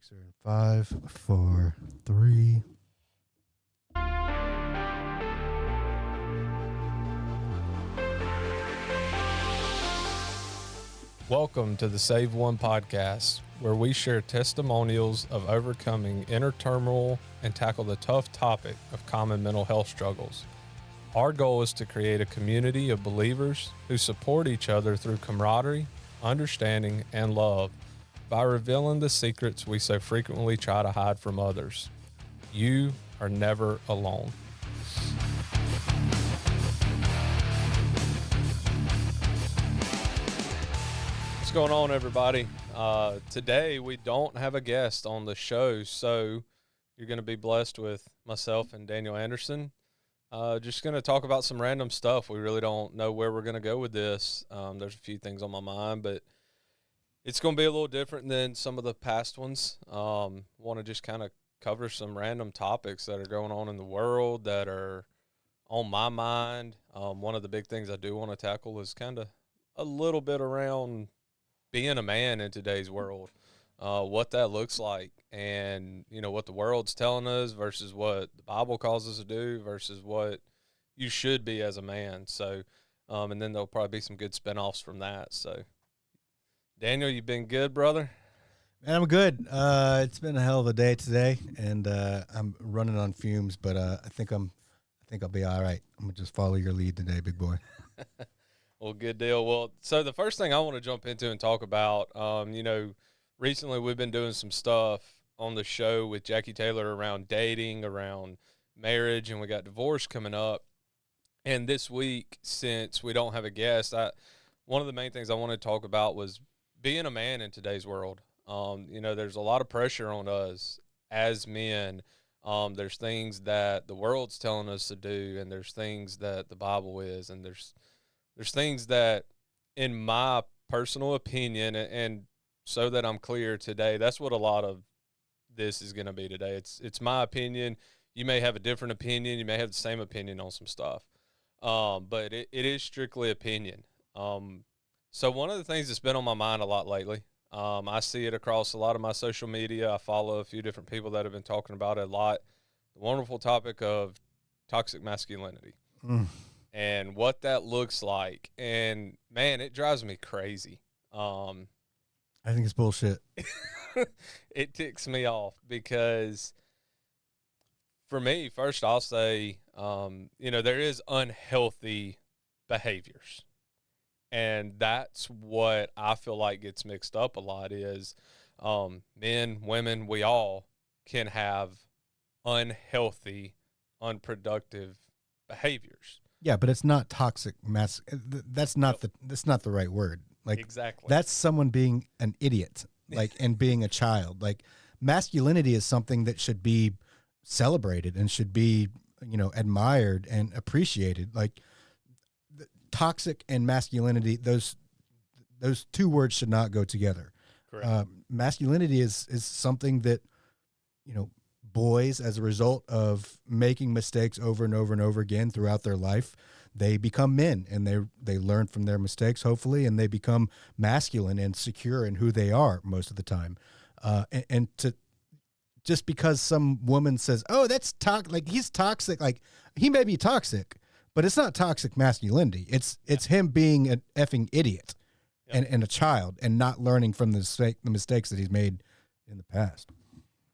Mixer in 5, 4, 3. Welcome to the SaveOne podcast, where we share testimonials of overcoming inner turmoil and tackle the tough topic of common mental health struggles. Our goal is to create a community of believers who support each other through camaraderie, understanding, and love by revealing the secrets we so frequently try to hide from others. You are never alone. What's going on, everybody? Today we don't have a guest on the show, so you're going to be blessed with myself and Daniel Anderson. Just going to talk about some random stuff. We really don't know where we're going to go with this. There's a few things on my mind, but it's going to be a little different than some of the past ones. Want to just kind of cover some random topics that are going on in the world that are on my mind. One of the big things I do want to tackle is kind of a little bit around being a man in today's world, what that looks like, and what the world's telling us versus what the Bible calls us to do versus what you should be as a man. So, and then there'll probably be some good spinoffs from that. So, Daniel, you've been good, brother? Man, I'm good. It's been a hell of a day today, and I'm running on fumes, but I think I'll be all right. I'm gonna just follow your lead today, big boy. Well, good deal. Well, so the first thing I want to jump into and talk about, recently we've been doing some stuff on the show with Jackie Taylor around dating, around marriage, and we got divorce coming up. And this week, since we don't have a guest, one of the main things I wanted to talk about was being a man in today's world. There's a lot of pressure on us as men. There's things that the world's telling us to do, and there's things that the Bible is, and there's things that, in my personal opinion, and so that I'm clear today, that's what a lot of this is going to be today. It's my opinion. You may have a different opinion. You may have the same opinion on some stuff. But it is strictly opinion. So one of the things that's been on my mind a lot lately, I see it across a lot of my social media. I follow a few different people that have been talking about it a lot. The wonderful topic of toxic masculinity. And what that looks like. And, man, it drives me crazy. I think it's bullshit. It ticks me off because, for me, first I'll say, there is unhealthy behaviors. And that's what I feel like gets mixed up a lot is men, women, we all can have unhealthy, unproductive behaviors. Yeah, but it's not toxic that's not the right word. Like, exactly. That's someone being an idiot, and being a child. Like, masculinity is something that should be celebrated and should be, admired and appreciated. Like, toxic and masculinity, those two words should not go together. Correct. Masculinity is something that, boys, as a result of making mistakes over and over and over again throughout their life, they become men, and they learn from their mistakes, hopefully, and they become masculine and secure in who they are most of the time. And to just because some woman says, "Oh, that's he's toxic," like, he may be toxic, but it's not toxic masculinity. It's him being an effing idiot. Yep. and a child, and not learning from the mistakes that he's made in the past.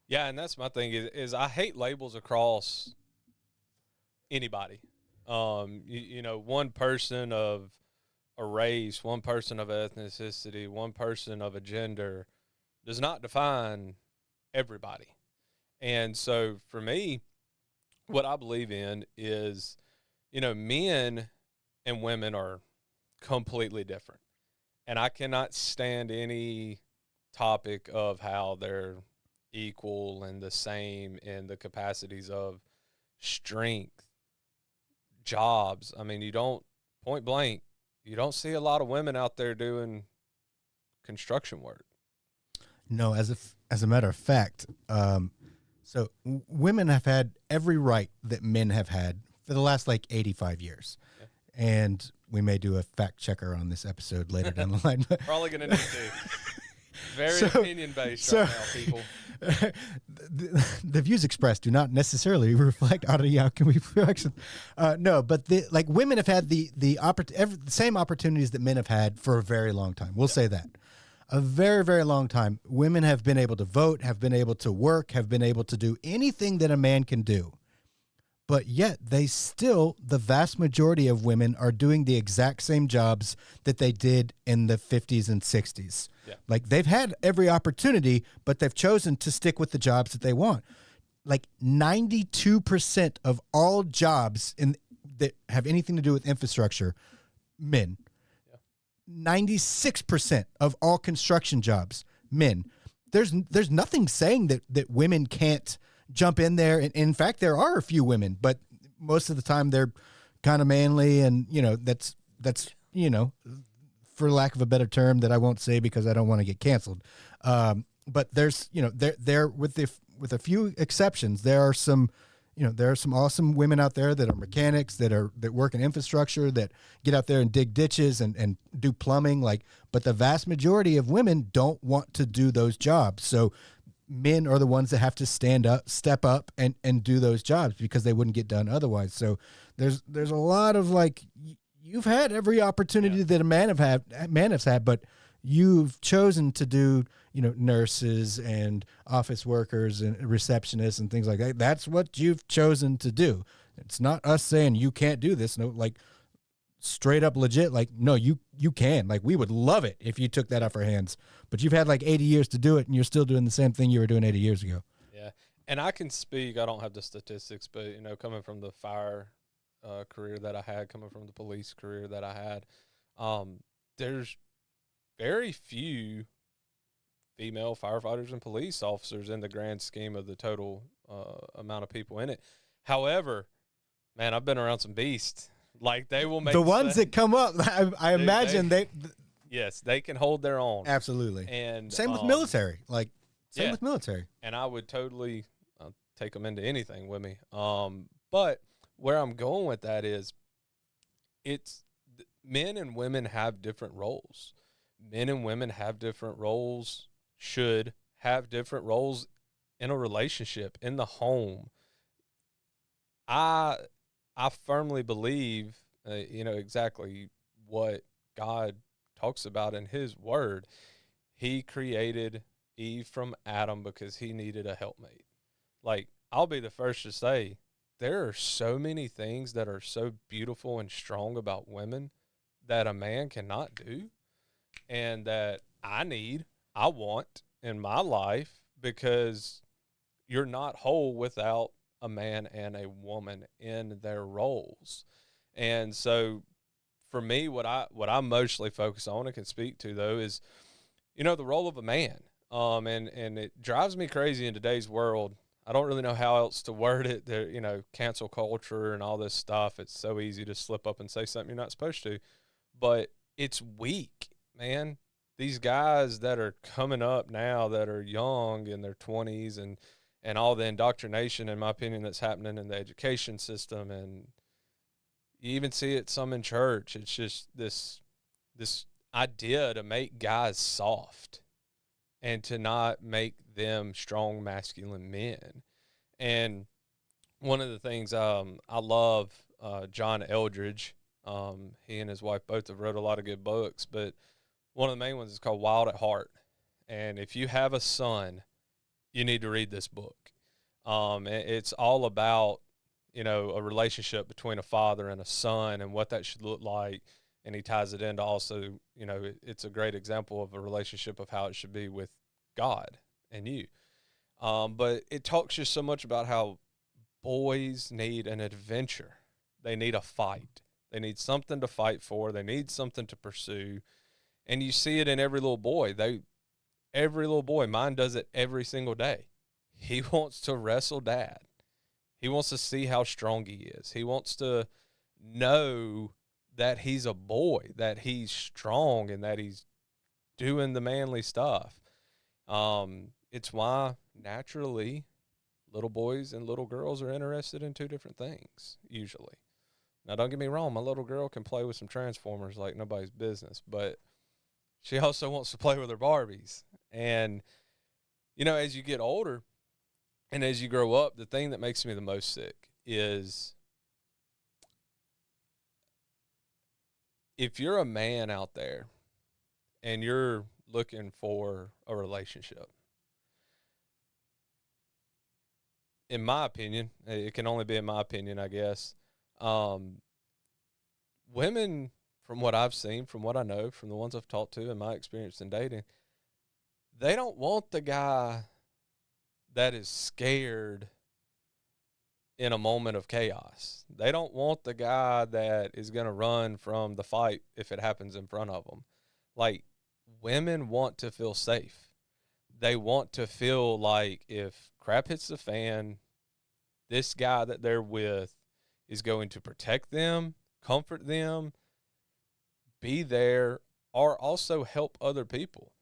Yeah, and that's my thing is I hate labels across anybody. One person of a race, one person of ethnicity, one person of a gender does not define everybody. And so for me, what I believe in is, men and women are completely different. And I cannot stand any topic of how they're equal and the same in the capacities of strength, jobs. I mean, point blank, you don't see a lot of women out there doing construction work. No, as a matter of fact, so women have had every right that men have had for the last 85 years. Yeah. And we may do a fact checker on this episode later down the line. Probably going to need to. Very So, opinion based so right now, people. the views expressed do not necessarily reflect audio outcome reflection. No, but like women have had the same opportunities that men have had for a very long time. We'll say that. A very, very long time. Women have been able to vote, have been able to work, have been able to do anything that a man can do. But yet the vast majority of women are doing the exact same jobs that they did in the 50s and 60s. Yeah. Like they've had every opportunity, but they've chosen to stick with the jobs that they want. Like 92% of all jobs that have anything to do with infrastructure, men. 96% of all construction jobs, men. There's nothing saying that women can't jump in there. And in fact, there are a few women, but most of the time they're kind of manly, and that's for lack of a better term that I won't say because I don't want to get canceled. But there's there with a few exceptions, there are some awesome women out there that are mechanics, that work in infrastructure, that get out there and dig ditches and do plumbing. But the vast majority of women don't want to do those jobs. So men are the ones that have to step up and do those jobs because they wouldn't get done otherwise. So there's a lot of you've had every opportunity that a man has had, but you've chosen to do, nurses and office workers and receptionists and things like that. That's what you've chosen to do. It's not us saying you can't do this. No, straight up legit. No, you can. We would love it if you took that off our hands, but you've had 80 years to do it, and you're still doing the same thing you were doing 80 years ago. Yeah. And I can speak, I don't have the statistics, but coming from the fire career that I had, coming from the police career that I had, there's very few female firefighters and police officers in the grand scheme of the total amount of people in it. However, man, I've been around some beasts. They will make the ones that come up. I imagine they yes, they can hold their own. Absolutely. And same with military. Same with military. And I would totally take them into anything with me. But where I'm going with that is, men and women have different roles. Men and women have different roles, should have different roles in a relationship, in the home. I firmly believe, exactly what God talks about in his word. He created Eve from Adam because he needed a helpmate. I'll be the first to say, there are so many things that are so beautiful and strong about women that a man cannot do, and that I want in my life, because you're not whole without a man and a woman in their roles. And so for me, what I mostly focus on and can speak to, though, is, the role of a man. And it drives me crazy in today's world. I don't really know how else to word it. There, cancel culture and all this stuff. It's so easy to slip up and say something you're not supposed to, but it's weak, man. These guys that are coming up now that are young in their 20s, and all the indoctrination, in my opinion, that's happening in the education system, and you even see it some in church. It's just this idea to make guys soft and to not make them strong, masculine men. And one of the things I love, John Eldridge, he and his wife both have wrote a lot of good books, but one of the main ones is called Wild at Heart. And if you have a son, you need to read this book. It's all about, a relationship between a father and a son and what that should look like. And he ties it into also, it's a great example of a relationship of how it should be with God and you. But it talks just so much about how boys need an adventure. They need a fight. They need something to fight for. They need something to pursue. And you see it in every little boy. Every little boy, mine does it every single day. He wants to wrestle dad. He wants to see how strong he is. He wants to know that he's a boy, that he's strong, and that he's doing the manly stuff. It's why naturally little boys and little girls are interested in two different things, usually. Now, don't get me wrong, my little girl can play with some Transformers like nobody's business, but she also wants to play with her Barbies. And, you know, as you get older and as you grow up, the thing that makes me the most sick is if you're a man out there and you're looking for a relationship, in my opinion, it can only be in my opinion, I guess. Women, from what I've seen, from what I know, from the ones I've talked to in my experience in dating, they don't want the guy that is scared in a moment of chaos. They don't want the guy that is going to run from the fight if it happens in front of them. Like, women want to feel safe. They want to feel like if crap hits the fan, this guy that they're with is going to protect them, comfort them, be there, or also help other people.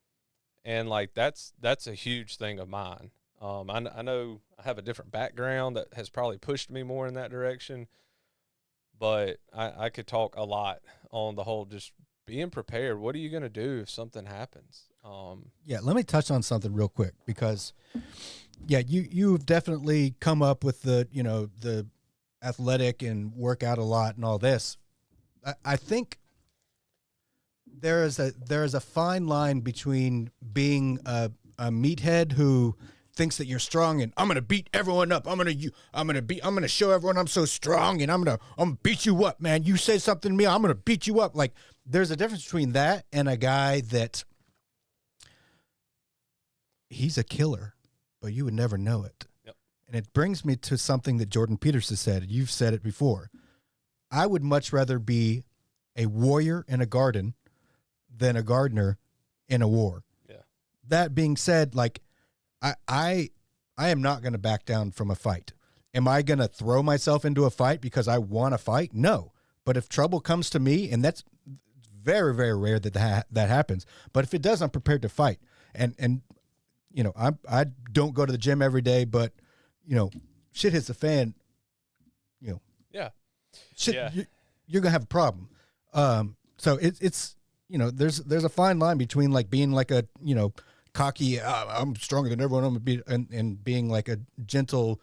And like that's a huge thing of mine. I know I have a different background that has probably pushed me more in that direction, but I could talk a lot on the whole just being prepared. What are you going to do if something happens? Yeah, let me touch on something real quick because, yeah, you've definitely come up with the athletic and work out a lot and all this. I think there is a fine line between being a meathead who thinks that you're strong and I'm gonna beat everyone up. I'm gonna show everyone I'm so strong and I'm gonna beat you up, man. You say something to me, I'm gonna beat you up. Like, there's a difference between that and a guy that he's a killer, but you would never know it. Yep. And it brings me to something that Jordan Peterson said. You've said it before. I would much rather be a warrior in a garden than a gardener in a war. Yeah. That being said, like, I am not going to back down from a fight. Am I going to throw myself into a fight because I want to fight? No. But if trouble comes to me, and that's very, very rare that happens, but if it does, I'm prepared to fight. And you know, I don't go to the gym every day, but you know, shit hits the fan. You know, Yeah. shit, Yeah. you're gonna have a problem. So it's you know, there's a fine line between like being like a, you know, cocky, I'm stronger than everyone, I'm gonna be, and being like a gentle,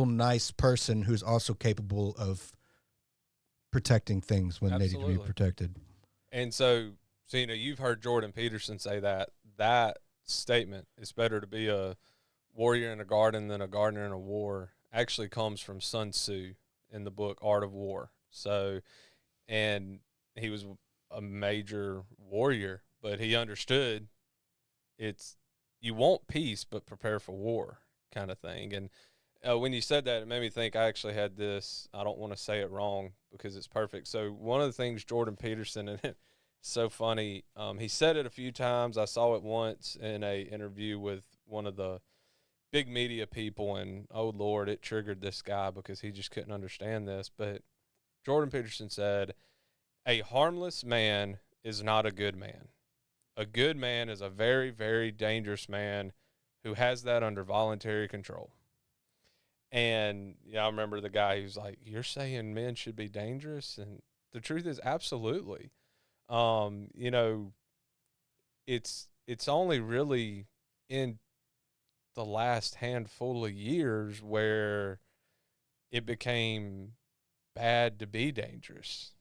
nice person who's also capable of protecting things when they need to be Absolutely. protected. And so you know, you've heard Jordan Peterson say that statement, it's better to be a warrior in a garden than a gardener in a war, actually comes from Sun Tzu in the book Art of War. So, and he was a major warrior, but he understood it's you want peace, but prepare for war kind of thing. And when you said that, it made me think I actually had this. I don't want to say it wrong because it's perfect. So one of the things Jordan Peterson, and it's so funny, he said it a few times. I saw it once in a interview with one of the big media people, and oh Lord, it triggered this guy because he just couldn't understand this. But Jordan Peterson said, "A harmless man is not a good man. A good man is a very, very dangerous man who has that under voluntary control." And yeah, I remember the guy who's like, "You're saying men should be dangerous?" And the truth is, absolutely. You know, it's only really in the last handful of years where it became bad to be dangerous,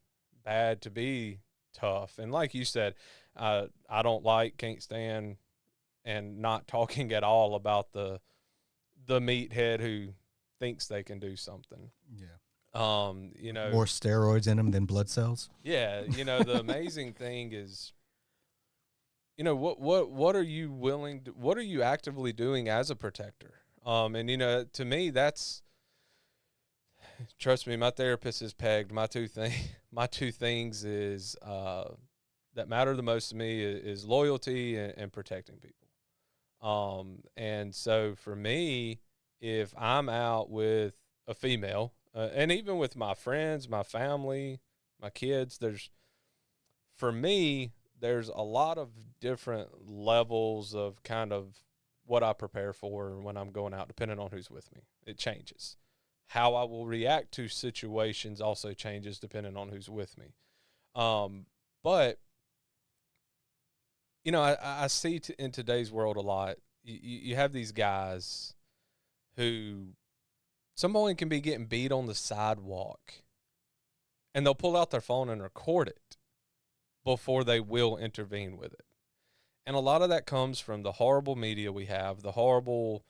bad to be tough. And like you said, I don't like, can't stand, and not talking at all about the meathead who thinks they can do something. Yeah. You know, More steroids in them than blood cells. yeah, you know, the amazing thing is, you know, what are you willing to, what are you actively doing as a protector? And you know, to me, that's, trust me, my therapist has pegged my two things is that matter the most to me is loyalty and protecting people. And so for me, if I'm out with a female, and even with my friends, my family, my kids, for me, there's a lot of different levels of kind of what I prepare for when I'm going out, depending on who's with me. It changes. How I will react to situations also changes depending on who's with me. But you know, I see in today's world a lot. You have these guys who someone can be getting beat on the sidewalk, and they'll pull out their phone and record it before they will intervene with it. And a lot of that comes from the horrible media we have, the horrible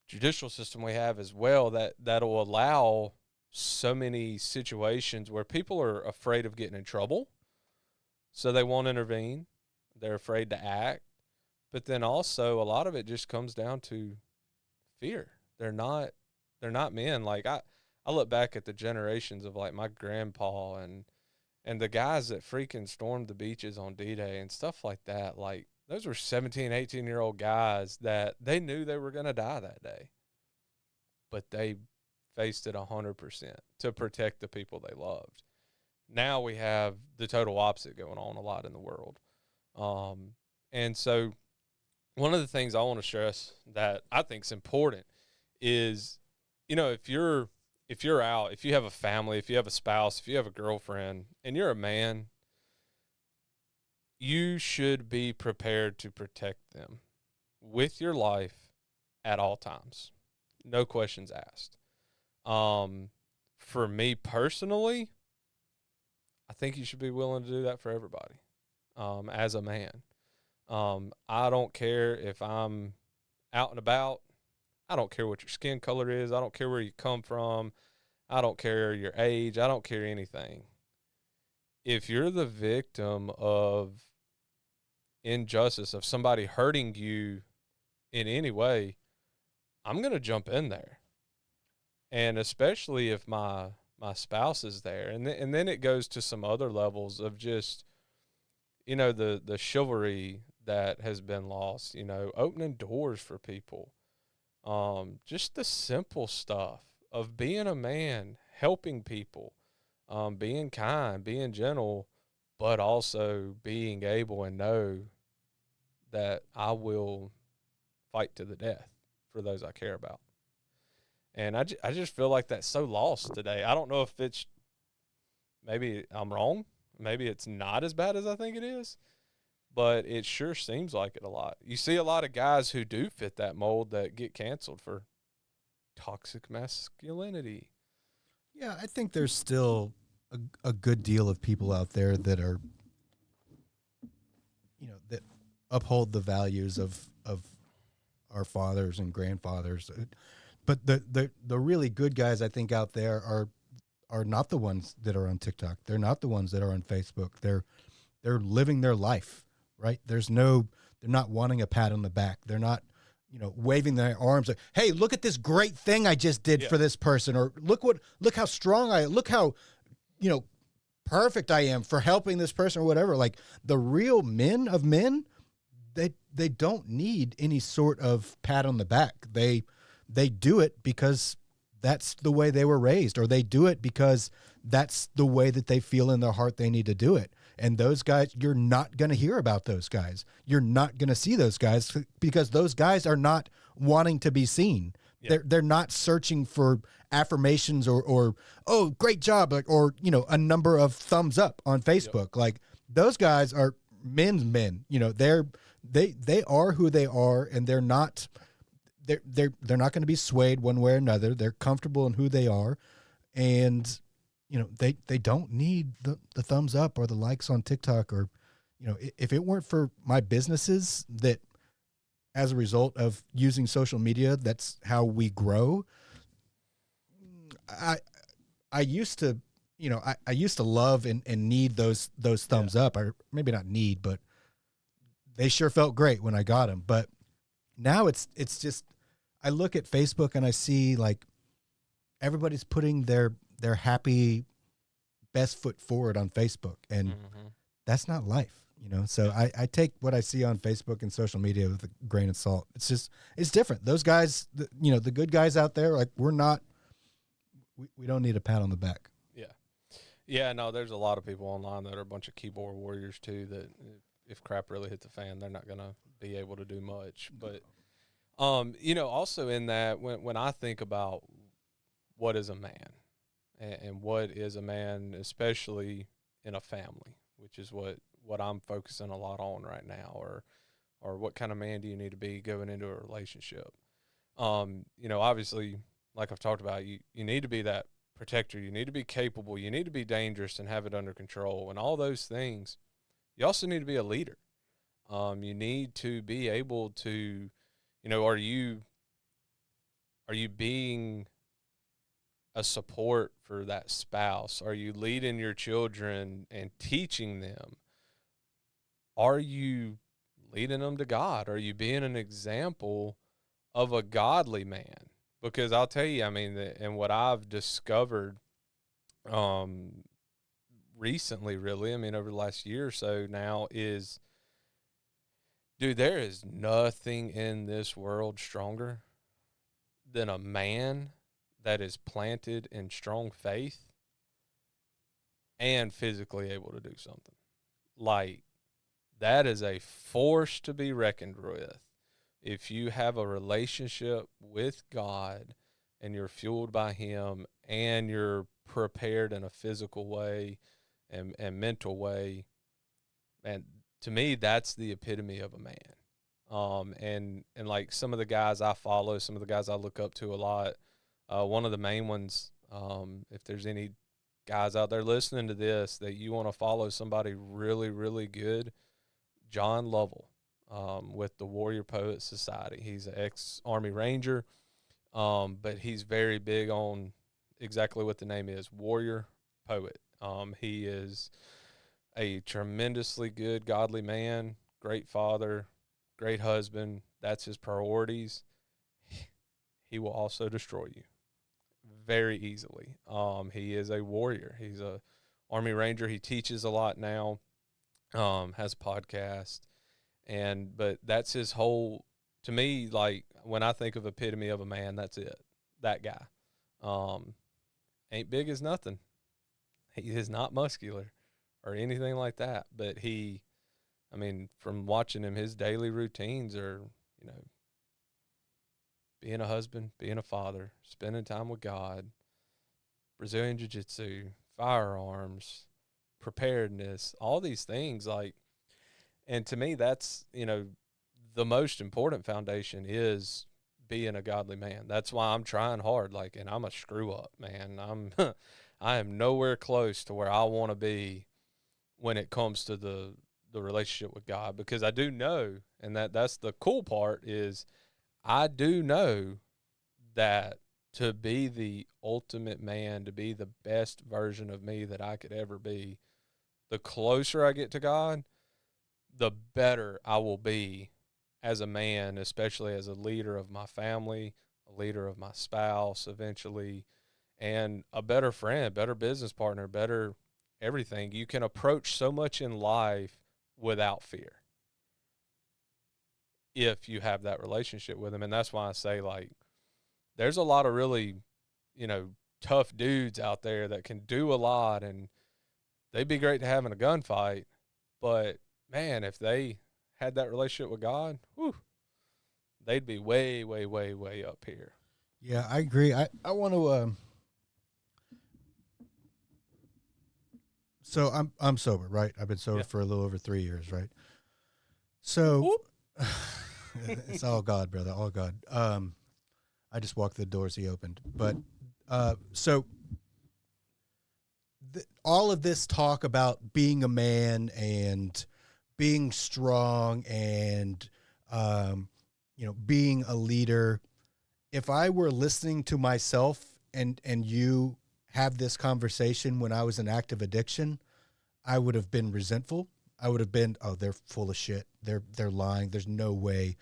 judicial system we have as well, that'll allow so many situations where people are afraid of getting in trouble, so they won't intervene. They're afraid to act. But then also a lot of it just comes down to fear. They're not men. Like I look back at the generations of like my grandpa and the guys that freaking stormed the beaches on D-Day and stuff like that. Like those were 17, 18-year-old guys that they knew they were going to die that day, but they faced it 100% to protect the people they loved. Now we have the total opposite going on a lot in the world. And so one of the things I want to stress that I think is important is, you know, if you're out, if you have a family, if you have a spouse, if you have a girlfriend, and you're a man, you should be prepared to protect them with your life at all times. No questions asked. For me personally, I think you should be willing to do that for everybody. As a man, I don't care if I'm out and about. I don't care what your skin color is. I don't care where you come from. I don't care your age. I don't care anything. If you're the victim of injustice, of somebody hurting you in any way, I'm going to jump in there. And especially if my spouse is there. And then it goes to some other levels of just, you know, the chivalry that has been lost, you know, opening doors for people. Just the simple stuff of being a man, helping people, being kind, being gentle, but also being able and know that I will fight to the death for those I care about. And I just feel like that's so lost today. I don't know if it's, maybe I'm wrong. Maybe it's not as bad as I think it is, but it sure seems like it a lot. You see a lot of guys who do fit that mold that get canceled for toxic masculinity. Yeah, I think there's still a good deal of people out there that are, you know, that uphold the values of our fathers and grandfathers. But the really good guys I think out there are not the ones that are on TikTok. They're not the ones that are on Facebook. They're living their life, right? They're not wanting a pat on the back. They're not, you know, waving their arms like, "Hey, look at this great thing I just did for this person," or look how strong look how, you know, perfect I am for helping this person or whatever. Like the real men of men, they don't need any sort of pat on the back. They do it because that's the way they were raised, or they do it because that's the way that they feel in their heart they need to do it. And those guys, you're not going to hear about those guys. You're not going to see those guys because those guys are not wanting to be seen. Yeah. They're not searching for affirmations or oh, great job, like, or, you know, a number of thumbs up on Facebook. Yep. Like those guys are men's men. You know, they are who they are, and they're not not going to be swayed one way or another. They're comfortable in who they are, and you know, they don't need the thumbs up or the likes on TikTok, or, you know, if it weren't for my businesses that, as a result of using social media, that's how we grow. I used to, you know, I used to love and need those thumbs up, or maybe not need, but they sure felt great when I got them. But now it's just, I look at Facebook and I see like everybody's putting their happy best foot forward on Facebook, and that's not life, you know? So I take what I see on Facebook and social media with a grain of salt. It's different. Those guys, you know, the good guys out there, like we don't need a pat on the back. Yeah. Yeah. No, there's a lot of people online that are a bunch of keyboard warriors too, that if crap really hit the fan, they're not going to be able to do much. But, you know, also in that, when I think about what is a man and what is a man, especially in a family, which is what what I'm focusing a lot on right now, or what kind of man do you need to be going into a relationship? Obviously, like I've talked about, you need to be that protector. You need to be capable. You need to be dangerous and have it under control, and all those things. You also need to be a leader. You need to be able to, are you being a support for that spouse? Are you leading your children and teaching them? Are you leading them to God? Are you being an example of a godly man? Because I'll tell you, and what I've discovered recently, really, over the last year or so now is, dude, there is nothing in this world stronger than a man that is planted in strong faith and physically able to do something. Like, that is a force to be reckoned with. If you have a relationship with God and you're fueled by Him and you're prepared in a physical way and mental way, and to me, that's the epitome of a man. And like some of the guys I follow, some of the guys I look up to a lot, one of the main ones, if there's any guys out there listening to this that you want to follow somebody really, really good, John Lovell, with the Warrior Poet Society. He's an ex-Army Ranger, but he's very big on exactly what the name is, Warrior Poet. He is a tremendously good, godly man, great father, great husband. That's his priorities. He will also destroy you very easily. He is a warrior. He's a Army Ranger. He teaches a lot now, has a podcast. But that's his whole, to me, like when I think of epitome of a man, that's it. That guy. Ain't big as nothing. He is not muscular or anything like that. But from watching him, his daily routines are, being a husband, being a father, spending time with God, Brazilian Jiu-Jitsu, firearms, preparedness, all these things. And to me, that's, the most important foundation is being a godly man. That's why I'm trying hard. And I'm a screw up, man. I am nowhere close to where I want to be when it comes to the relationship with God, because I do know, and that's the cool part is, I do know that to be the ultimate man, to be the best version of me that I could ever be, the closer I get to God, the better I will be as a man, especially as a leader of my family, a leader of my spouse eventually, and a better friend, better business partner, better everything. You can approach so much in life without fear if you have that relationship with him. And that's why I say, there's a lot of really, tough dudes out there that can do a lot, and they'd be great to have in a gunfight. But, man, if they had that relationship with God, they'd be way, way, way, way up here. Yeah, I agree. I want to so I'm sober, right? I've been sober for a little over 3 years, right? So it's all God, brother, all God. I just walked the doors He opened. But all of this talk about being a man and being strong and being a leader, if I were listening to myself and you have this conversation when I was in active addiction, I would have been resentful. I would have been, oh, they're full of shit. They're lying. There's no way.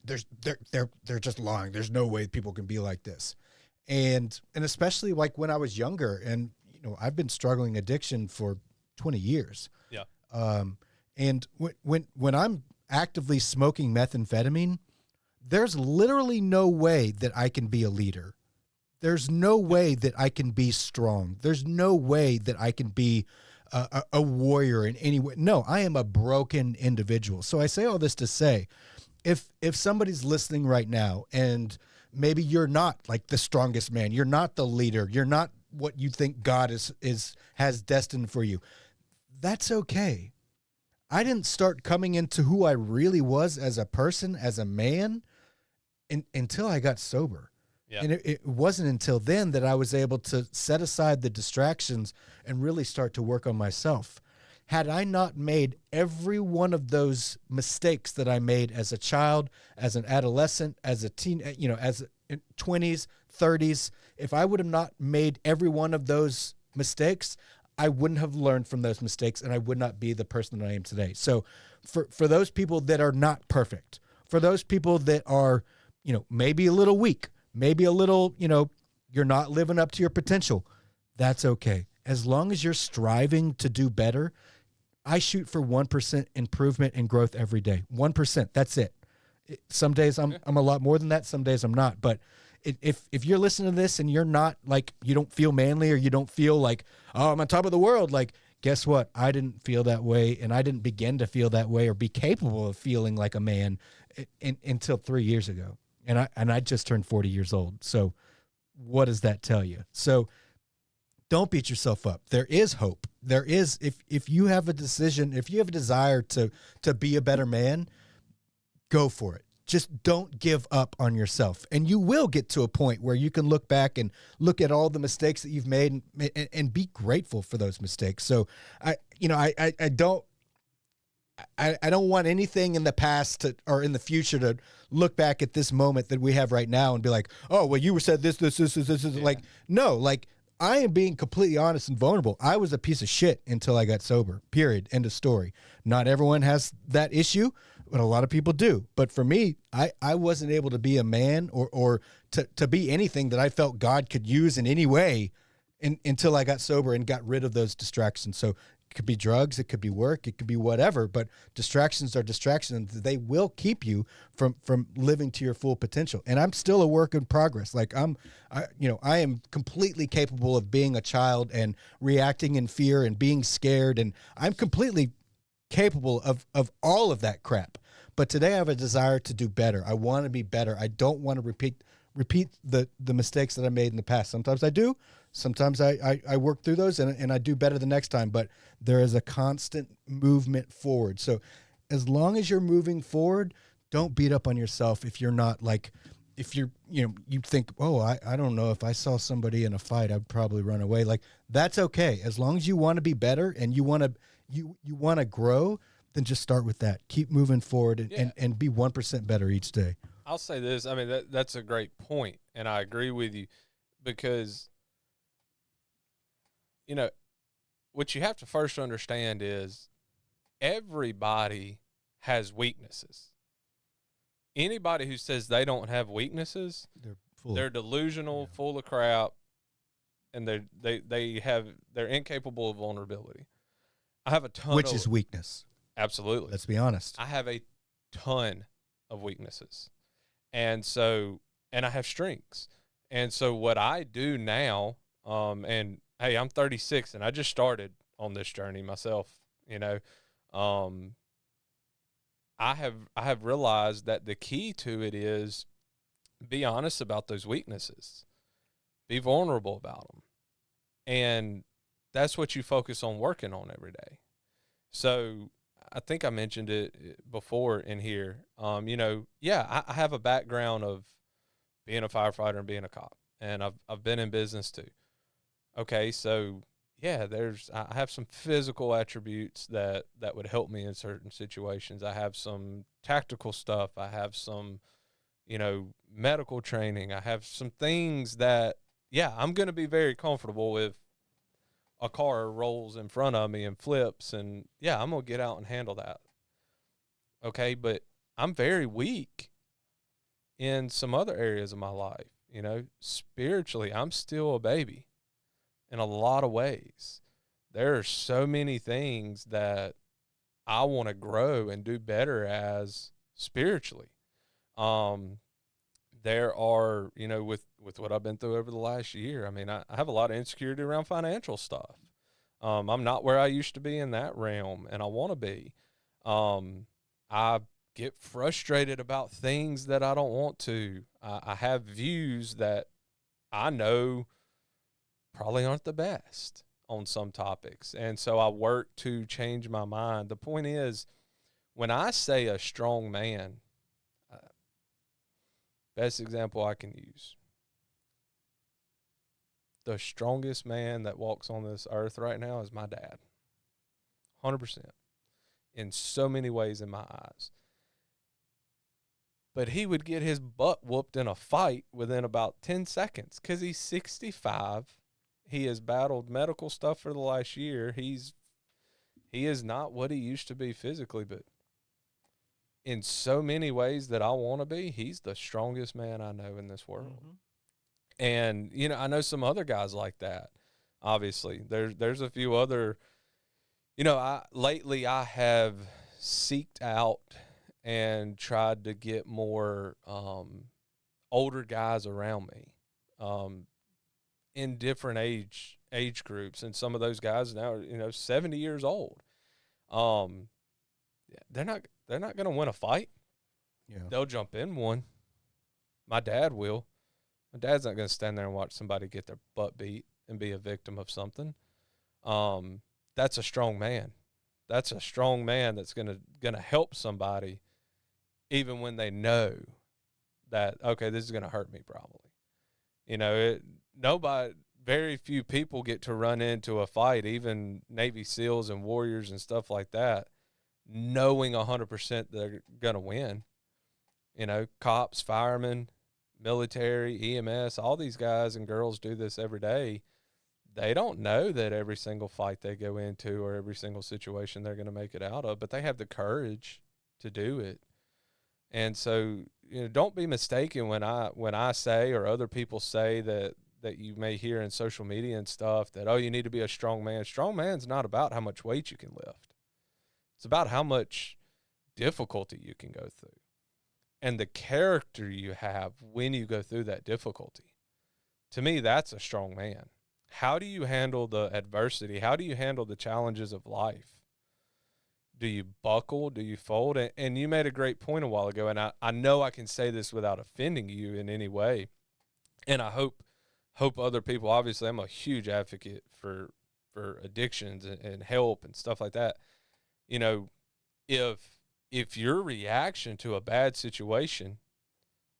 They're just lying. There's no way people can be like this. And especially like when I was younger, and I've been struggling addiction for 20 years. Yeah. And when I'm actively smoking methamphetamine, there's literally no way that I can be a leader. There's no way that I can be strong. There's no way that I can be a warrior in any way. No, I am a broken individual. So I say all this to say, if somebody's listening right now and maybe you're not like the strongest man, you're not the leader, you're not what you think God has destined for you, that's okay. I didn't start coming into who I really was as a person, as a man, until I got sober. Yeah. And it wasn't until then that I was able to set aside the distractions and really start to work on myself. Had I not made every one of those mistakes that I made as a child, as an adolescent, as a teen, as 20s, 30s, if I would have not made every one of those mistakes, I wouldn't have learned from those mistakes, and I would not be the person that I am today. So for those people that are not perfect, for those people that are, maybe a little weak, maybe a little, you're not living up to your potential, that's okay. As long as you're striving to do better, I shoot for 1% improvement and growth every day. 1%, that's it. Some days I'm a lot more than that. Some days I'm not. But if you're listening to this and you're not like, you don't feel manly, or you don't feel like, oh, I'm on top of the world, like, guess what? I didn't feel that way, and I didn't begin to feel that way or be capable of feeling like a man until 3 years ago. And I just turned 40 years old. So what does that tell you? So don't beat yourself up. There is hope. There is, if you have a decision, if you have a desire to be a better man, go for it. Just don't give up on yourself. And you will get to a point where you can look back and look at all the mistakes that you've made and be grateful for those mistakes. So I don't want anything in the past or in the future to look back at this moment that we have right now and be like, oh, well, you said this. Yeah. Like, no, like, I am being completely honest and vulnerable. I was a piece of shit until I got sober, period. End of story. Not everyone has that issue, but a lot of people do. But for me, I wasn't able to be a man or to be anything that I felt God could use in any way until I got sober and got rid of those distractions. So it could be drugs, it could be work, it could be whatever, but distractions are distractions. They will keep you from living to your full potential. And I'm still a work in progress. Like I am completely capable of being a child and reacting in fear and being scared. And I'm completely capable of all of that crap. But today I have a desire to do better. I want to be better. I don't want to repeat the mistakes that I made in the past. Sometimes I do. Sometimes I work through those and I do better the next time, but there is a constant movement forward. So as long as you're moving forward, don't beat up on yourself if you're not like, if you're, you think, oh, I don't know, if I saw somebody in a fight, I'd probably run away. Like, that's okay. As long as you want to be better and you want to grow, then just start with that. Keep moving forward and be 1% better each day. I'll say this. I mean, that's a great point, and I agree with you, because what you have to first understand is everybody has weaknesses. Anybody who says they don't have weaknesses, they're delusional, full of crap, and they're incapable of vulnerability. I have a ton, which is weakness. Absolutely. Let's be honest. I have a ton of weaknesses, and I have strengths. And so what I do now, and hey, I'm 36 and I just started on this journey myself, I have realized that the key to it is be honest about those weaknesses, be vulnerable about them. And that's what you focus on working on every day. So I think I mentioned it before in here. I have a background of being a firefighter and being a cop, and I've been in business too. Okay, so yeah, I have some physical attributes that would help me in certain situations. I have some tactical stuff. I have some, medical training. I have some things that, I'm going to be very comfortable if a car rolls in front of me and flips, and I'm going to get out and handle that. Okay, but I'm very weak in some other areas of my life. Spiritually, I'm still a baby in a lot of ways. There are so many things that I want to grow and do better as spiritually. There are, with what I've been through over the last year, I mean, I have a lot of insecurity around financial stuff. I'm not where I used to be in that realm, and I want to be. I get frustrated about things that I don't want to. I have views that I know probably aren't the best. on some topics. And so I work to change my mind. The point is, when I say a strong man, best example I can use, the strongest man that walks on this earth right now is my dad. 100%. In so many ways in my eyes. But he would get his butt whooped in a fight within about 10 seconds because he's 65. He has battled medical stuff for the last year. He is not what he used to be physically, but in so many ways that I want to be, he's the strongest man I know in this world. Mm-hmm. And, you know, I know some other guys like that. Obviously, there's a few other, you know, lately I have seeked out and tried to get more older guys around me in different age groups. And some of those guys now are, you know, 70 years old. They're not going to win a fight. Yeah. They'll jump in one. My dad will. My dad's not going to stand there and watch somebody get their butt beat and be a victim of something. That's a strong man. That's a strong man that's going to help somebody even when they know that, okay, this is going to hurt me probably. You know, very few people get to run into a fight, even Navy SEALs and warriors and stuff like that, knowing 100% they're going to win. You know, cops, firemen, military, EMS, all these guys and girls do this every day. They don't know that every single fight they go into or every single situation they're going to make it out of, but they have the courage to do it. And so, you know, don't be mistaken when I say, or other people say that you may hear in social media and stuff that, oh, you need to be a strong man. Strong man's not about how much weight you can lift. It's about how much difficulty you can go through and the character you have when you go through that difficulty. To me, that's a strong man. How do you handle the adversity? How do you handle the challenges of life? Do you buckle? Do you fold? And you made a great point a while ago, and I know I can say this without offending you in any way, and I hope other people, obviously I'm a huge advocate for addictions and help and stuff like that. You know, if your reaction to a bad situation,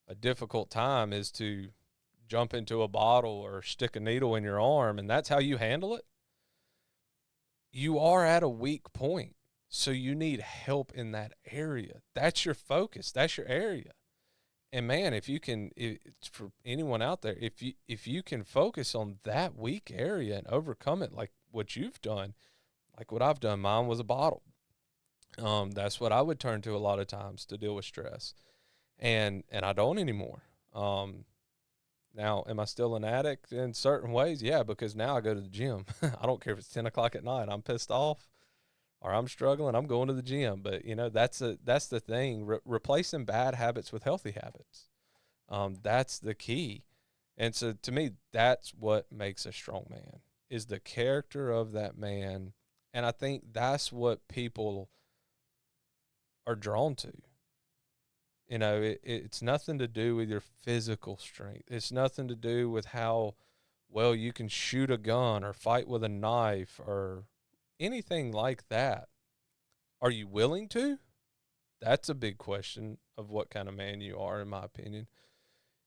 a difficult time, is to jump into a bottle or stick a needle in your arm, and that's how you handle it, you are at a weak point. So you need help in that area. That's your focus. That's your area. And man, if you can, it's for anyone out there, if you can focus on that weak area and overcome it, like what you've done, like what I've done, mine was a bottle. That's what I would turn to a lot of times to deal with stress, and I don't anymore. Now, am I still an addict in certain ways? Yeah, because now I go to the gym. I don't care if it's 10 o'clock at night. I'm pissed off or I'm struggling. I'm going to the gym. But, you know, that's the thing. Replacing bad habits with healthy habits. That's the key. And so to me, that's what makes a strong man, is the character of that man. And I think that's what people are drawn to. You know, it's nothing to do with your physical strength. It's nothing to do with how well you can shoot a gun or fight with a knife or anything like that. Are you willing to? That's a big question of what kind of man you are, in my opinion.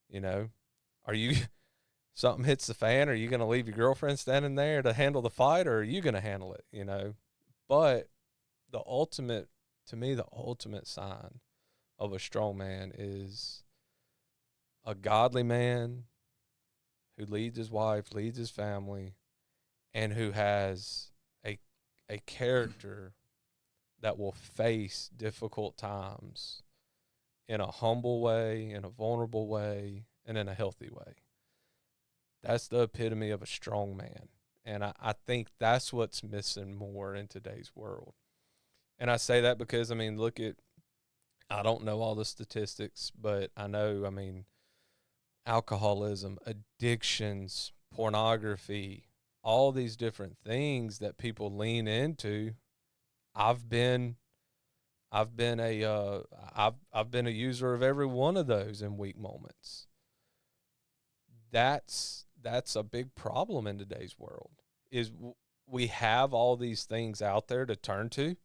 You know, are you, something hits the fan, are you going to leave your girlfriend standing there to handle the fight, or are you going to handle it, you know? But to me, the ultimate sign of a strong man is a godly man who leads his wife, leads his family, and who has a character that will face difficult times in a humble way, in a vulnerable way, and in a healthy way. That's the epitome of a strong man. And I think that's what's missing more in today's world. And I say that because, I mean, I don't know all the statistics, but I know, I mean, alcoholism, addictions, pornography, all these different things that people lean into. I've been a user of every one of those in weak moments. That's a big problem in today's world, is we have all these things out there to turn to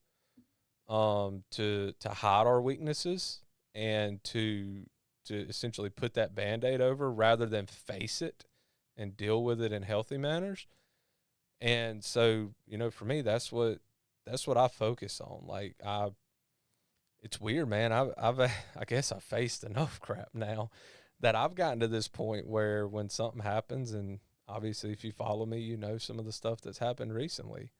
hide our weaknesses and to essentially put that Band-Aid over rather than face it and deal with it in healthy manners. And so, you know, for me, that's what I focus on. Like, it's weird, man. I guess I've faced enough crap now that I've gotten to this point where when something happens, and obviously if you follow me, you know some of the stuff that's happened recently,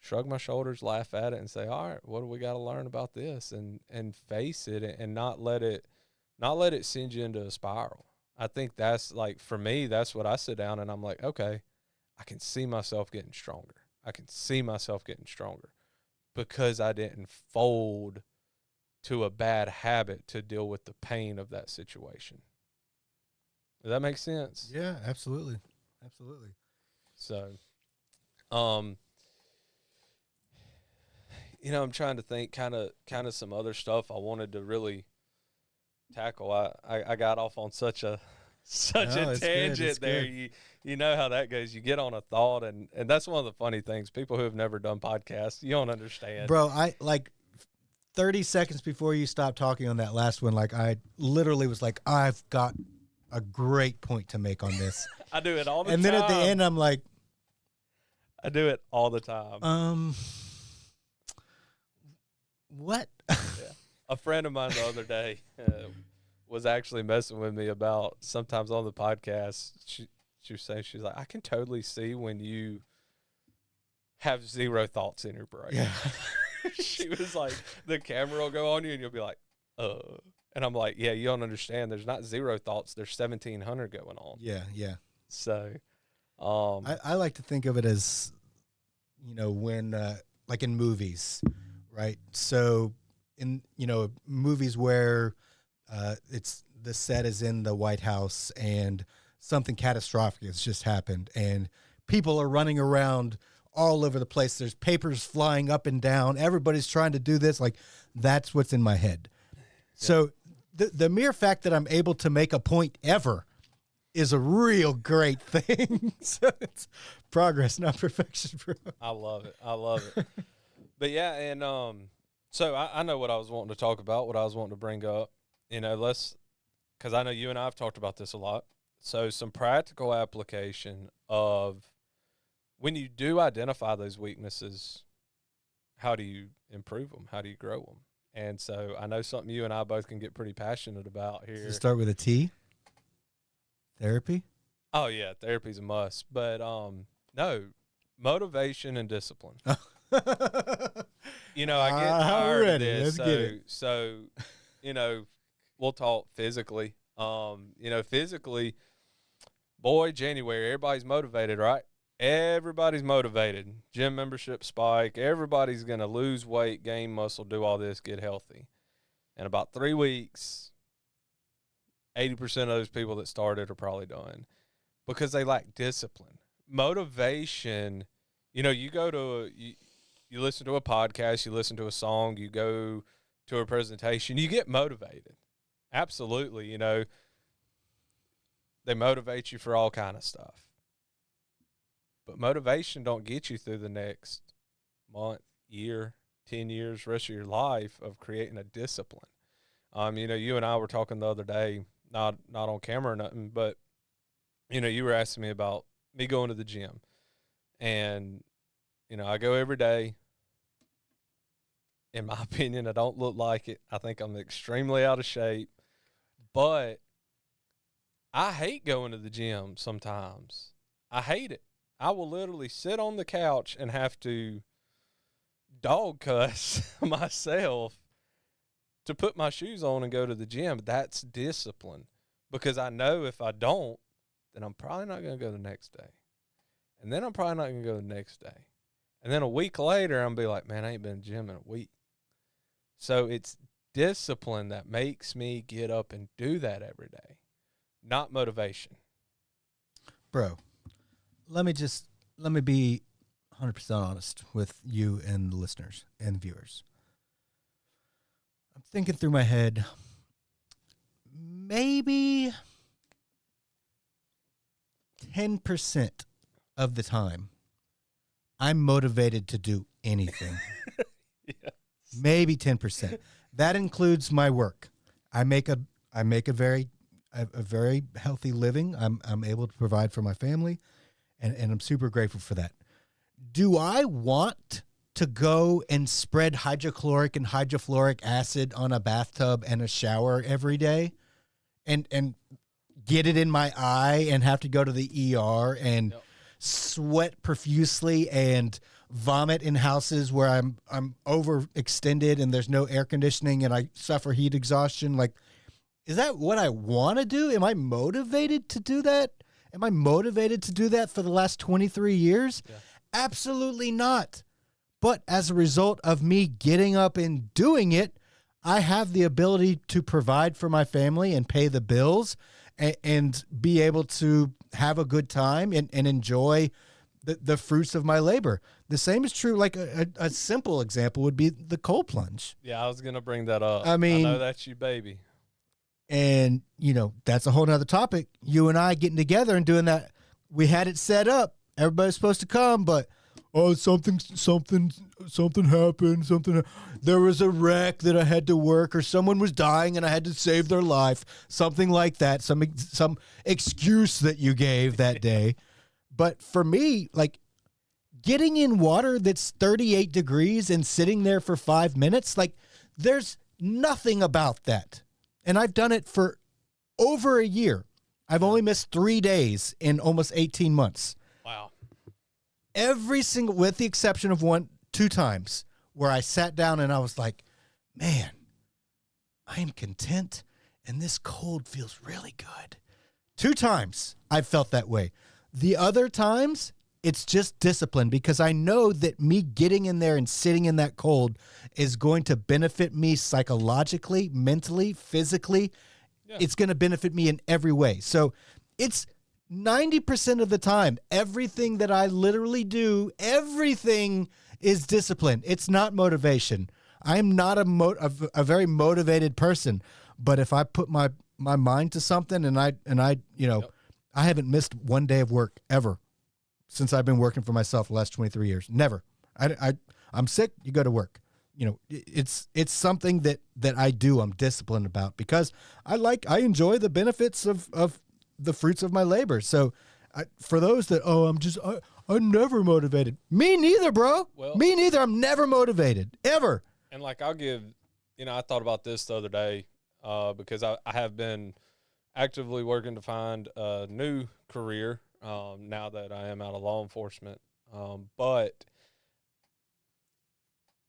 shrug my shoulders, laugh at it, and say, all right, what do we got to learn about this? And face it, and not let it send you into a spiral. I think that's, like, for me, that's what I sit down and I'm like, okay, I can see myself getting stronger. I can see myself getting stronger because I didn't fold to a bad habit to deal with the pain of that situation. Does that make sense? Yeah, absolutely. Absolutely. So, you know, I'm trying to think kind of some other stuff I wanted to really tackle. I got off on such a tangent there. Good. You know how that goes. You get on a thought, and that's one of the funny things. People who have never done podcasts, you don't understand. Bro, I like 30 seconds before you stopped talking on that last one, like I literally was like, I've got a great point to make on this. I do it all the time. And then at the end I'm like, I do it all the time. What? Yeah. A friend of mine the other day was actually messing with me about sometimes on the podcast. She was saying, she's like, I can totally see when you have zero thoughts in your brain. Yeah. She was like, the camera will go on you and you'll be like, and I'm like, yeah, you don't understand. There's not zero thoughts. There's 1,700 going on. Yeah, yeah. So, I like to think of it as, you know, when, like in movies, right? So in, you know, movies where it's the set is in the White House and something catastrophic has just happened and people are running around all over the place. There's papers flying up and down. Everybody's trying to do this. Like, that's what's in my head. Yeah. So the mere fact that I'm able to make a point ever is a real great thing. So it's progress, not perfection, bro. I love it. I love it. But yeah, and so I know what I was wanting to talk about, what I was wanting to bring up. You know, because I know you and I have talked about this a lot. So some practical application of when you do identify those weaknesses, how do you improve them? How do you grow them? And so I know something you and I both can get pretty passionate about here. Does it start with a T? Therapy? Oh yeah, therapy's a must. But no, motivation and discipline. You know, I get tired of this. Let's get it. So, you know, we'll talk physically. You know, physically, boy, January, everybody's motivated, right? Everybody's motivated. Gym membership spike. Everybody's going to lose weight, gain muscle, do all this, get healthy. In about 3 weeks, 80% of those people that started are probably done because they lack discipline. Motivation, you know, you go to you listen to a podcast, you listen to a song, you go to a presentation, you get motivated. Absolutely, you know, they motivate you for all kind of stuff. But motivation don't get you through the next month, year, 10 years, rest of your life of creating a discipline. You know, you and I were talking the other day, not on camera or nothing, but, you know, you were asking me about me going to the gym. And, you know, I go every day. In my opinion, I don't look like it. I think I'm extremely out of shape. But I hate going to the gym sometimes. I hate it. I will literally sit on the couch and have to dog cuss myself to put my shoes on and go to the gym. That's discipline because I know if I don't, then I'm probably not going to go the next day. And then I'm probably not going to go the next day. And then a week later, I'm going to be like, man, I ain't been to the gym in a week. So it's discipline that makes me get up and do that every day, not motivation. Bro, let me be 100% honest with you and the listeners and the viewers. I'm thinking through my head, maybe 10% of the time I'm motivated to do anything. Yes. Maybe 10%. That includes my work. I make a very healthy living. I'm able to provide for my family, and I'm super grateful for that. Do I want to go and spread hydrochloric and hydrofluoric acid on a bathtub and a shower every day and get it in my eye and have to go to the ER and sweat profusely and vomit in houses where I'm overextended and there's no air conditioning and I suffer heat exhaustion? Like, is that what I want to do? Am I motivated to do that? Am I motivated to do that for the last 23 years? Yeah. Absolutely not. But as a result of me getting up and doing it, I have the ability to provide for my family and pay the bills and be able to have a good time and enjoy the fruits of my labor. The same is true. Like a simple example would be the cold plunge. Yeah, I was going to bring that up. I mean, I know that's you, baby. And, that's a whole nother topic. You and I getting together and doing that. We had it set up. Everybody's supposed to come, but something happened. There was a wreck that I had to work, or someone was dying and I had to save their life. Something like that. Some excuse that you gave that day. But for me, like, getting in water that's 38 degrees and sitting there for 5 minutes, like, there's nothing about that. And I've done it for over a year. I've only missed 3 days in almost 18 months. Wow. Every single, with the exception of 2 times where I sat down and I was like, man, I am content and this cold feels really good. 2 times I've felt that way. The other times, it's just discipline, because I know that me getting in there and sitting in that cold is going to benefit me psychologically, mentally, physically. Yeah. It's going to benefit me in every way. So it's 90% of the time, everything that I literally do, everything is discipline. It's not motivation. I'm not a very motivated person, but if I put my mind to something and I I haven't missed 1 day of work ever since I've been working for myself the last 23 years. Never. I'm sick, you go to work. It's something that I do. I'm disciplined about because I enjoy the benefits of the fruits of my labor. So for those that, I'm never motivated. Me neither, bro. Well, me neither. I'm never motivated ever. And like, I'll give, I thought about this the other day because I have been actively working to find a new career now that I am out of law enforcement. But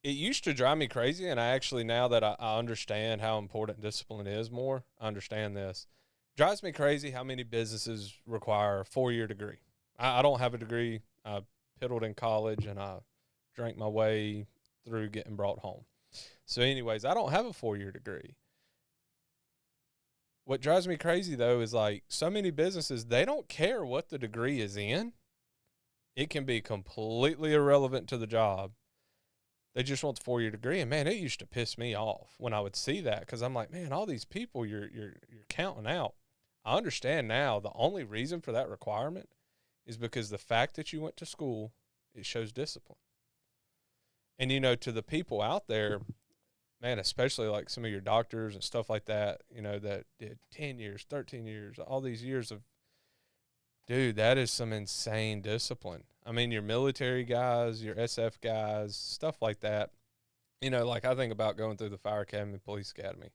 it used to drive me crazy, and I actually, now that I understand how important discipline is more, I understand this. It drives me crazy how many businesses require a 4-year degree. I don't have a degree. I piddled in college, and I drank my way through getting brought home. So anyways, I don't have a 4-year degree. What drives me crazy, though, is like so many businesses, they don't care what the degree is in. It can be completely irrelevant to the job. They just want the 4-year degree. And, man, it used to piss me off when I would see that because I'm like, man, all these people you're counting out. I understand now the only reason for that requirement is because the fact that you went to school, it shows discipline. And, to the people out there, man, especially like some of your doctors and stuff like that, that did 10 years, 13 years, all these years of, dude, that is some insane discipline. I mean, your military guys, your SF guys, stuff like that. Like I think about going through the fire academy, police academy.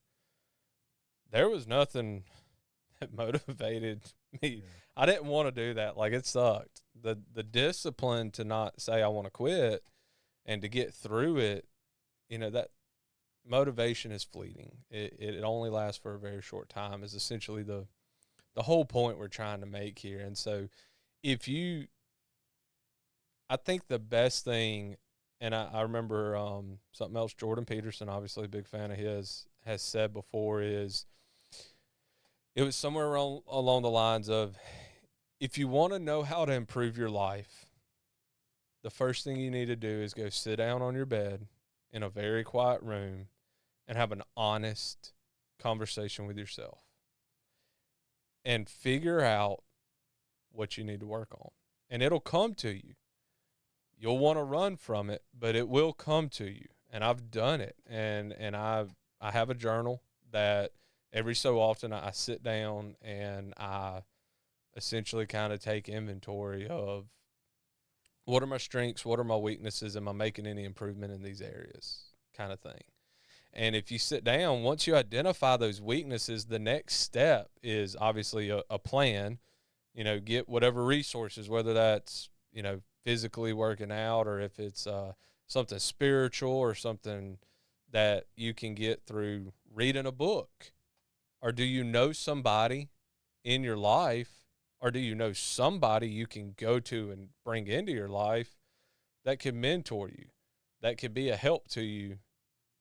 There was nothing that motivated me. Yeah. I didn't want to do that. Like, it sucked. The discipline to not say I want to quit and to get through it, that motivation is fleeting. It only lasts for a very short time is essentially the whole point we're trying to make here. And so I think the best thing, and I remember something else Jordan Peterson, obviously a big fan of his, has said before is, it was somewhere along the lines of, if you want to know how to improve your life, the first thing you need to do is go sit down on your bed in a very quiet room and have an honest conversation with yourself and figure out what you need to work on. And it'll come to you. You'll want to run from it, but it will come to you. And I've done it. And I have a journal that every so often I sit down and I essentially kind of take inventory of what are my strengths, what are my weaknesses, am I making any improvement in these areas, kind of thing. And if you sit down, once you identify those weaknesses, the next step is obviously a plan. Get whatever resources, whether that's, physically working out, or if it's something spiritual or something that you can get through reading a book. Or do you know somebody in your life, or do you know somebody you can go to and bring into your life that can mentor you, that could be a help to you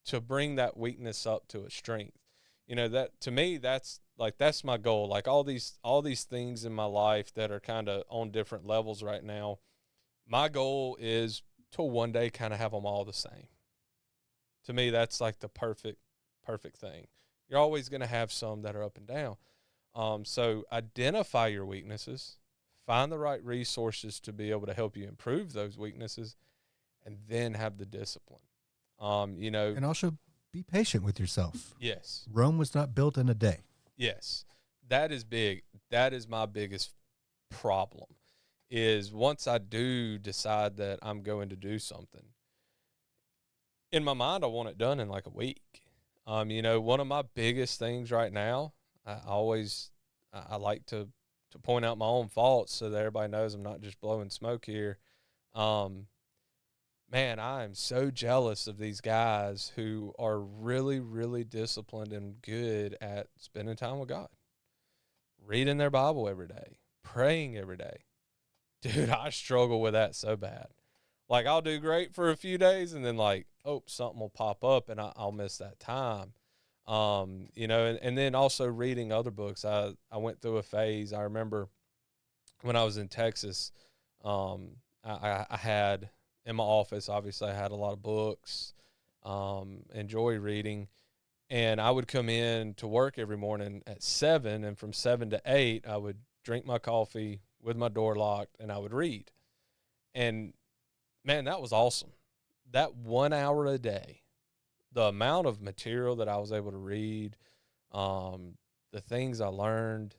to bring that weakness up to a strength? That to me, that's my goal. Like all these things in my life that are kind of on different levels right now, my goal is to one day kind of have them all the same. To me, that's like the perfect thing. You're always going to have some that are up and down. So identify your weaknesses, find the right resources to be able to help you improve those weaknesses, and then have the discipline. And also be patient with yourself. Yes. Rome was not built in a day. Yes. That is big. That is my biggest problem, is once I do decide that I'm going to do something, in my mind, I want it done in like a week. One of my biggest things right now, I like to point out my own faults so that everybody knows I'm not just blowing smoke here. Man, I am so jealous of these guys who are really, really disciplined and good at spending time with God, reading their Bible every day, praying every day. Dude, I struggle with that so bad. Like, I'll do great for a few days, and then something will pop up, and I'll miss that time. And then also reading other books. I went through a phase. I remember when I was in Texas, I had in my office, obviously I had a lot of books, enjoy reading, and I would come in to work every morning at 7, and from 7 to 8, I would drink my coffee with my door locked, and I would read. And man, that was awesome. That 1 hour a day, the amount of material that I was able to read, the things I learned,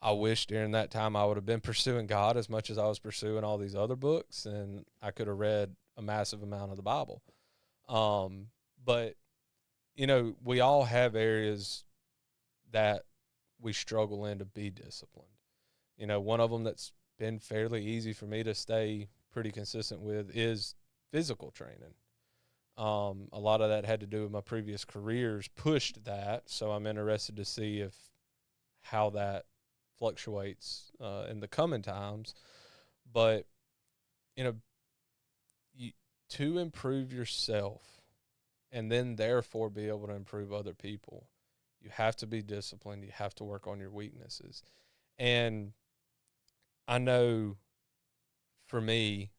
I wish during that time I would have been pursuing God as much as I was pursuing all these other books, and I could have read a massive amount of the Bible. But, we all have areas that we struggle in to be disciplined. One of them that's been fairly easy for me to stay pretty consistent with is physical training. A lot of that had to do with my previous careers pushed that, so I'm interested to see how that fluctuates in the coming times. But to improve yourself and then therefore be able to improve other people, you have to be disciplined. You have to work on your weaknesses. And I know for me,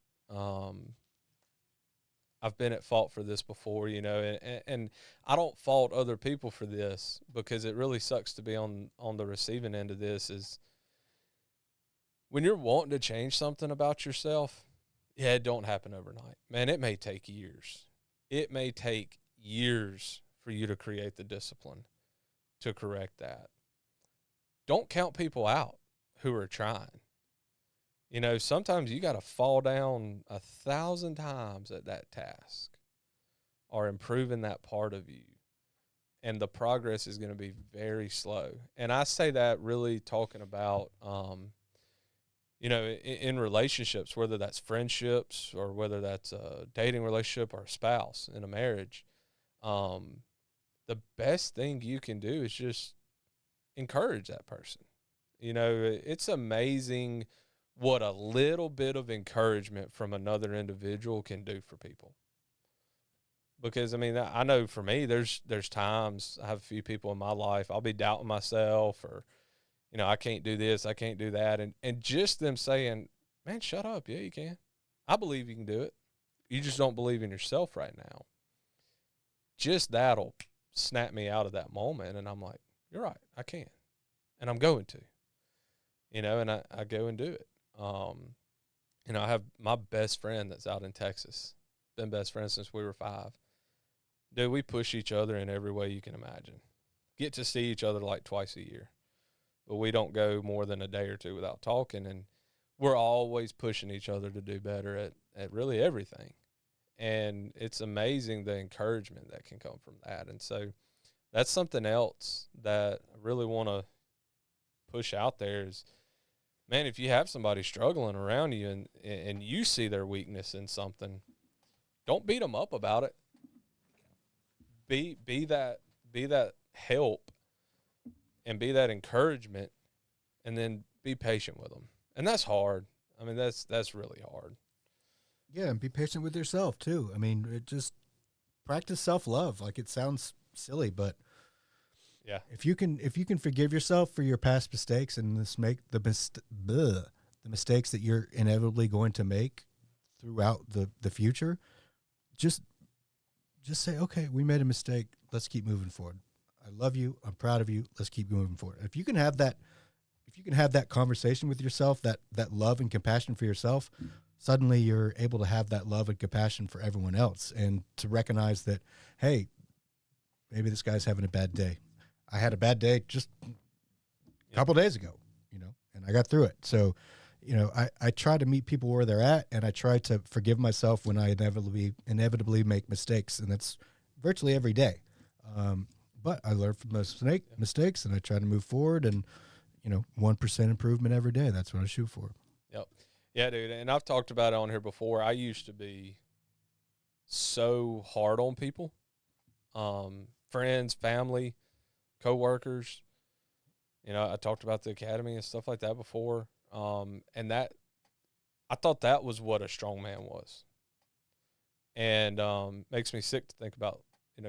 I've been at fault for this before, and I don't fault other people for this, because it really sucks to be on the receiving end of this. Is when you're wanting to change something about yourself, yeah, it don't happen overnight. Man, it may take years. It may take years for you to create the discipline to correct that. Don't count people out who are trying. Sometimes you got to fall down 1,000 times at that task or improving that part of you. And the progress is going to be very slow. And I say that really talking about, in relationships, whether that's friendships or whether that's a dating relationship or a spouse in a marriage. The best thing you can do is just encourage that person. It's amazing what a little bit of encouragement from another individual can do for people. Because, I know for me, there's times I have a few people in my life, I'll be doubting myself, or, I can't do this, I can't do that. And just them saying, man, shut up. Yeah, you can. I believe you can do it. You just don't believe in yourself right now. Just that'll snap me out of that moment. And I'm like, you're right, I can. And I'm going to, and I go and do it. You know, I have my best friend that's out in Texas. Been best friends since we were 5. Dude, we push each other in every way you can imagine. Get to see each other like twice a year, but we don't go more than a day or two without talking. And we're always pushing each other to do better at really everything. And it's amazing the encouragement that can come from that. And so that's something else that I really want to push out there is, man, if you have somebody struggling around you and you see their weakness in something, don't beat them up about it. Be that help and be that encouragement, and then be patient with them. And that's hard. I mean, that's really hard. Yeah, and be patient with yourself too. I mean, it just practice self-love. Like, it sounds silly, but Yeah. if you can forgive yourself for your past mistakes and the mistakes that you're inevitably going to make throughout the future, just say, okay, we made a mistake. Let's keep moving forward. I love you. I'm proud of you. Let's keep moving forward. If you can have that conversation with yourself, that love and compassion for yourself, suddenly you're able to have that love and compassion for everyone else, and to recognize that, hey, maybe this guy's having a bad day. I had a bad day just a couple days ago, and I got through it. So, I try to meet people where they're at, and I try to forgive myself when I inevitably make mistakes, and that's virtually every day. But I learn from those mistakes, and I try to move forward, and 1% improvement every day. That's what I shoot for. Yep. Yeah, dude. And I've talked about it on here before. I used to be so hard on people, friends, family, coworkers. I talked about the academy and stuff like that before. And that, I thought that was what a strong man was. And makes me sick to think about,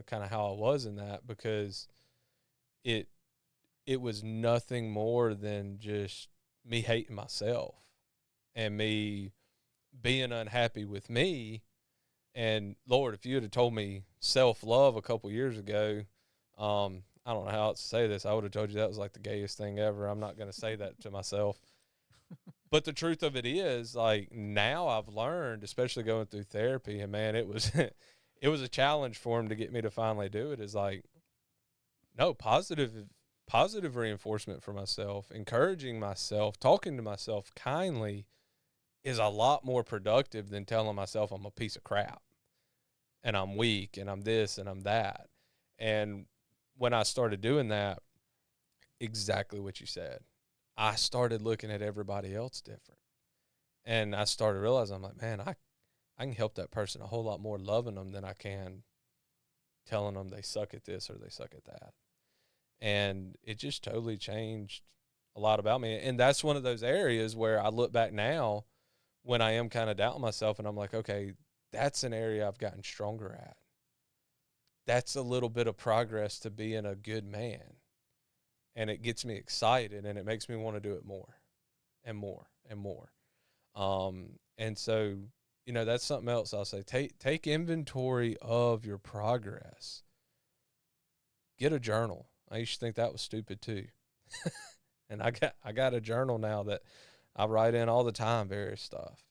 kind of how I was in that, because it was nothing more than just me hating myself and me being unhappy with me. And Lord, if you had told me self-love a couple years ago, I don't know how else to say this. I would have told you that was like the gayest thing ever. I'm not going to say that to myself. But the truth of it is, like, now I've learned, especially going through therapy, and man, it was it was a challenge for him to get me to finally do it, is like, no, positive reinforcement for myself, encouraging myself, talking to myself kindly is a lot more productive than telling myself I'm a piece of crap and I'm weak and I'm this and I'm that. And when I started doing that, exactly what you said, I started looking at everybody else different. And I started realizing, I'm like, man, I can help that person a whole lot more loving them than I can telling them they suck at this or they suck at that. And it just totally changed a lot about me. And that's one of those areas where I look back now when I am kind of doubting myself, and I'm like, okay, that's an area I've gotten stronger at. That's a little bit of progress to being a good man. And it gets me excited, and it makes me want to do it more and more and more. And so, that's something else I'll say. Take inventory of your progress. Get a journal. I used to think that was stupid too. And I got a journal now that I write in all the time, various stuff.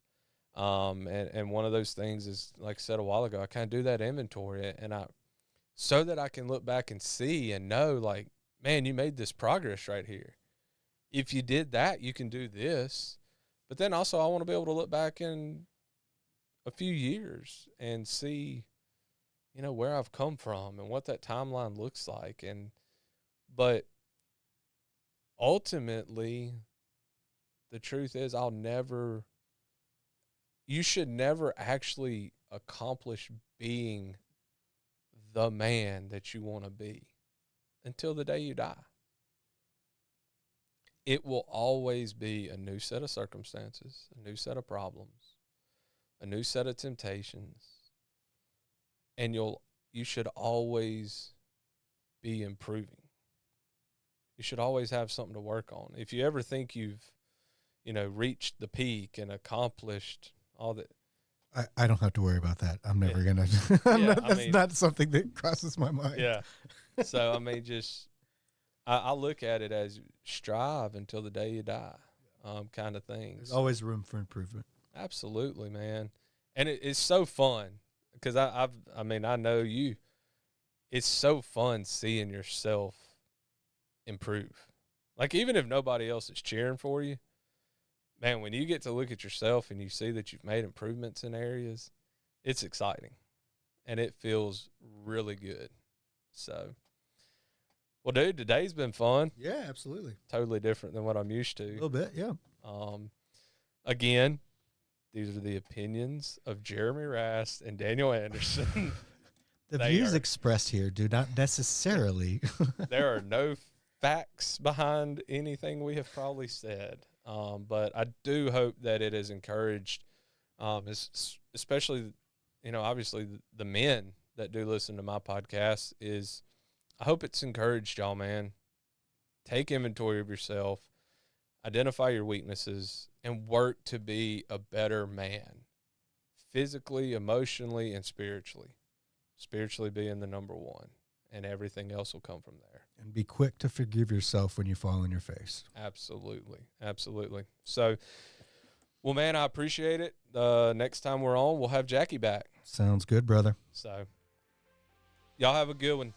And one of those things is, like I said a while ago, I kind of do that inventory, and so that I can look back and see and know, like, man, you made this progress right here. If you did that, you can do this. But then also I want to be able to look back in a few years and see, where I've come from and what that timeline looks like. But ultimately, the truth is, you should never actually accomplish being the man that you want to be until the day you die. It will always be a new set of circumstances, a new set of problems, a new set of temptations, and you should always be improving. You should always have something to work on. If you ever think you've, reached the peak and accomplished all that, I don't have to worry about that. I'm never gonna. That's not something that crosses my mind. Yeah. So I mean, I look at it as strive until the day you die, kind of thing. There's always room for improvement. Absolutely, man. And it's so fun because I know you. It's so fun seeing yourself improve. Like, even if nobody else is cheering for you, man, when you get to look at yourself and you see that you've made improvements in areas, it's exciting and it feels really good. So, well, dude, today's been fun. Yeah, absolutely. Totally different than what I'm used A to. little bit, yeah. Again, these are the opinions of Jeremy Rast and Daniel Anderson. The views expressed here do not necessarily. There are no facts behind anything we have probably said. But I do hope that it has encouraged, especially, obviously the men that do listen to my podcast, is I hope it's encouraged y'all, man. Take inventory of yourself, identify your weaknesses, and work to be a better man, physically, emotionally, and spiritually. Spiritually being the number one, and everything else will come from there. And be quick to forgive yourself when you fall on your face. Absolutely. Absolutely. So, well, man, I appreciate it. Next time we're on, we'll have Jackie back. Sounds good, brother. So, y'all have a good one.